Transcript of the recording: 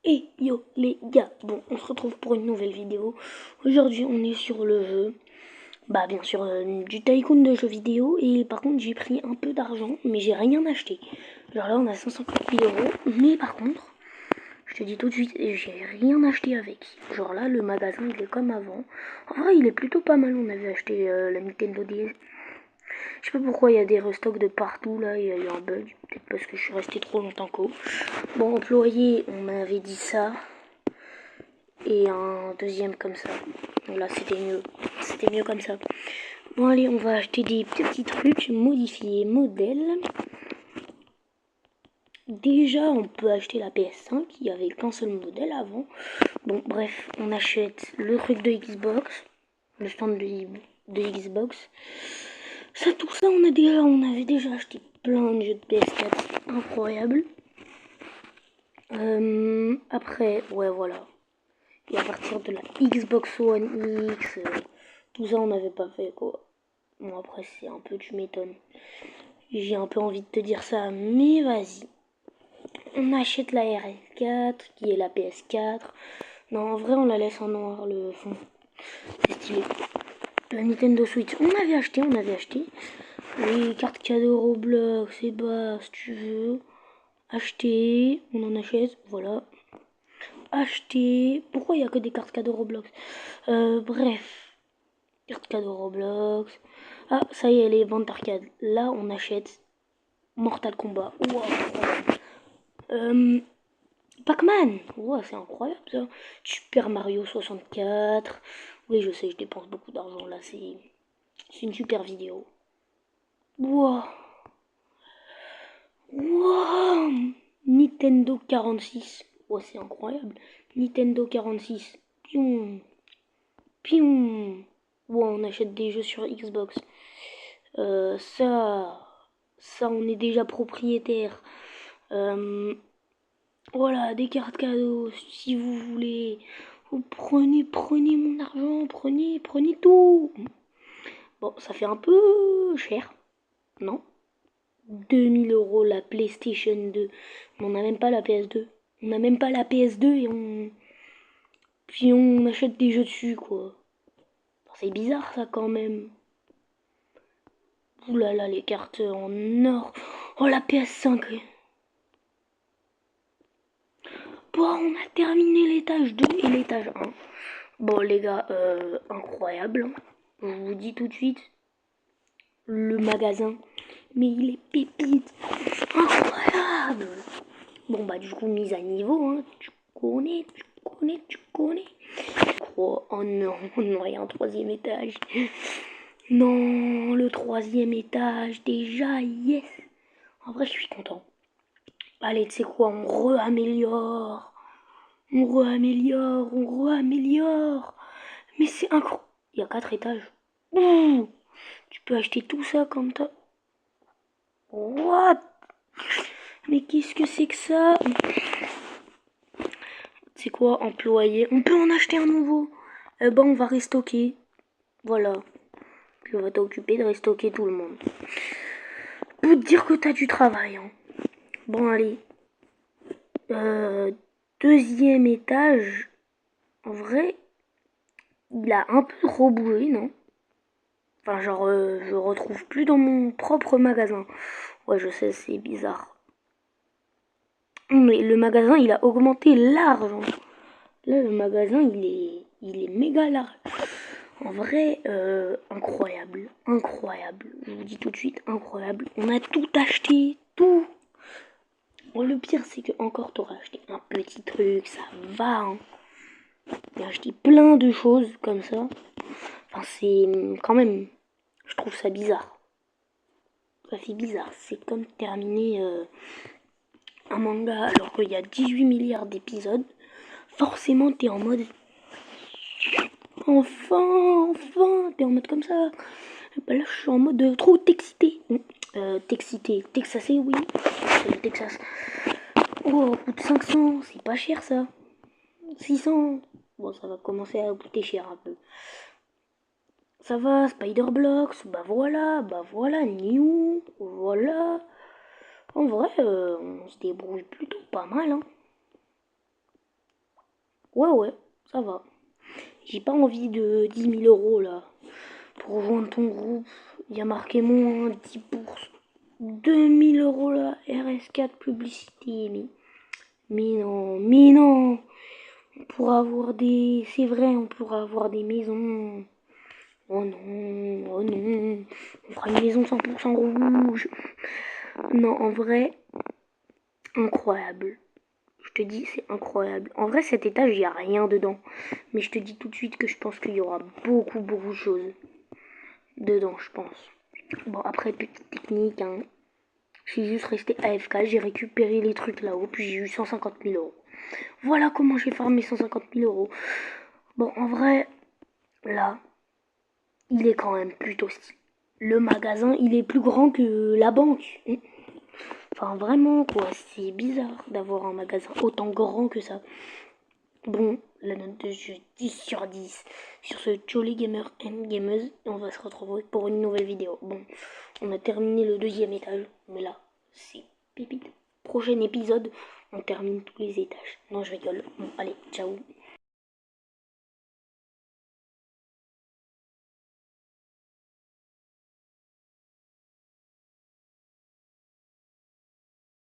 Et yo les gars, bon on se retrouve pour une nouvelle vidéo. Aujourd'hui on est sur le jeu, bah bien sûr du tycoon de jeux vidéo. Et par contre j'ai pris un peu d'argent mais j'ai rien acheté. Genre là on a 550 000 euros, mais par contre je te dis tout de suite j'ai rien acheté avec. Genre là le magasin il est comme avant. En vrai il est plutôt pas mal, on avait acheté la Nintendo DS. Je sais pas pourquoi il y a des restocks de partout là, il y a eu un bug, peut-être parce que je suis resté trop longtemps co. Bon employé on m'avait dit ça. Et un deuxième comme ça. Donc là c'était mieux comme ça. Bon allez, on va acheter des petits trucs, modifier modèle. Déjà on peut acheter la PS5, il n'y avait qu'un seul modèle avant. Bon bref, on achète le truc de Xbox, le stand de Xbox. Ça, tout ça on avait déjà acheté plein de jeux de PS4, incroyable. Après, ouais voilà. Et à partir de la Xbox One X, tout ça on n'avait pas fait quoi. Bon après c'est un peu, tu m'étonnes. J'ai un peu envie de te dire ça, mais vas-y. On achète la RS4 qui est la PS4. Non en vrai on la laisse en noir le fond. C'est stylé. La Nintendo Switch, on avait acheté. Les cartes cadeaux Roblox, et bah si tu veux. Acheter, on en achète, voilà. Acheter. Pourquoi il n'y a que des cartes cadeaux Roblox? Bref. Carte cadeau Roblox. Ah, ça y est, les ventes d'arcade. Là, on achète Mortal Kombat. Wow. Pac-Man. Wow, c'est incroyable ça. Super Mario 64. Oui, je sais, je dépense beaucoup d'argent là. C'est une super vidéo. Wow. Wow. Nintendo 46. Oh, c'est incroyable. Nintendo 46. Pium. Pium. Wow, on achète des jeux sur Xbox. Ça, on est déjà propriétaire. Voilà, des cartes cadeaux, si vous voulez. Vous prenez mon argent, prenez tout. Bon, ça fait un peu cher, non? 2 000 € la PlayStation 2. Mais on n'a même pas la PS2. On n'a même pas la PS2 et on... Puis on achète des jeux dessus, quoi. C'est bizarre, ça, quand même. Ouh là là, les cartes en or. Oh, la PS5. Bon, on a terminé l'étage 2 et l'étage 1. Bon, les gars, incroyable. Je vous dis tout de suite, le magasin, mais il est pépite. Incroyable. Bon, bah, du coup, mise à niveau, hein. Tu connais. Oh non, non, il y a un troisième étage. Non, le troisième étage, déjà, yes. En vrai, je suis content. Allez, tu sais quoi, on re-améliore. On re-améliore. Mais c'est incroyable. Il y a 4 étages. Ouh, tu peux acheter tout ça comme ça. What? Mais qu'est-ce que c'est que ça? C'est quoi, employé? On peut en acheter un nouveau. Eh ben, on va restocker. Voilà. Puis on va t'occuper de restocker tout le monde. Peut te dire que t'as du travail, hein. Bon, allez. Deuxième étage. En vrai, il a un peu trop bougé, non? Enfin, genre, je retrouve plus dans mon propre magasin. Ouais, je sais, c'est bizarre. Mais le magasin, il a augmenté large, hein. Là, le magasin, il est méga large. En vrai, incroyable. Incroyable. Je vous dis tout de suite, incroyable. On a tout acheté, tout. Bon, le pire, c'est que encore t'auras acheté un petit truc, ça va, hein. J'ai acheté plein de choses comme ça. Enfin, c'est quand même, je trouve ça bizarre. Ça fait bizarre. C'est comme terminer un manga alors qu'il y a 18 milliards d'épisodes. Forcément, t'es en mode enfin, t'es en mode comme ça. Bah là, je suis en mode trop t'excité. T'excité, Texasé, oui. C'est le Texas. Oh, coûte 500, c'est pas cher ça. 600. Bon, ça va commencer à coûter cher un peu. Ça va, Spider-Blocks, bah voilà, New, voilà. En vrai, on se débrouille plutôt pas mal, hein. Ouais, ça va. J'ai pas envie de 10 000 € là. Pour rejoindre ton groupe, il y a marqué moins 10%. 2 000 € là, RS4 publicité. Mais non. On pourra avoir des. C'est vrai, on pourra avoir des maisons. Oh non, oh non. On fera une maison 100% rouge. Non, en vrai, incroyable. Je te dis, c'est incroyable. En vrai, cet étage, il n'y a rien dedans. Mais je te dis tout de suite que je pense qu'il y aura beaucoup de choses dedans, je pense. Bon, après, petite technique, hein. Je suis juste resté AFK, j'ai récupéré les trucs là-haut, puis j'ai eu 150 000 €. Voilà comment j'ai farmé 150 000 €. Bon, en vrai, là, il est quand même plutôt stylé. Le magasin, il est plus grand que la banque. Enfin, vraiment, quoi, c'est bizarre d'avoir un magasin autant grand que ça. Bon, la note de jeu 10 sur 10 sur ce Jolly Gamer and Gameuse. Et on va se retrouver pour une nouvelle vidéo. Bon, on a terminé le deuxième étage, mais là, c'est pépite. Prochain épisode, on termine tous les étages. Non, je rigole. Bon, allez, ciao.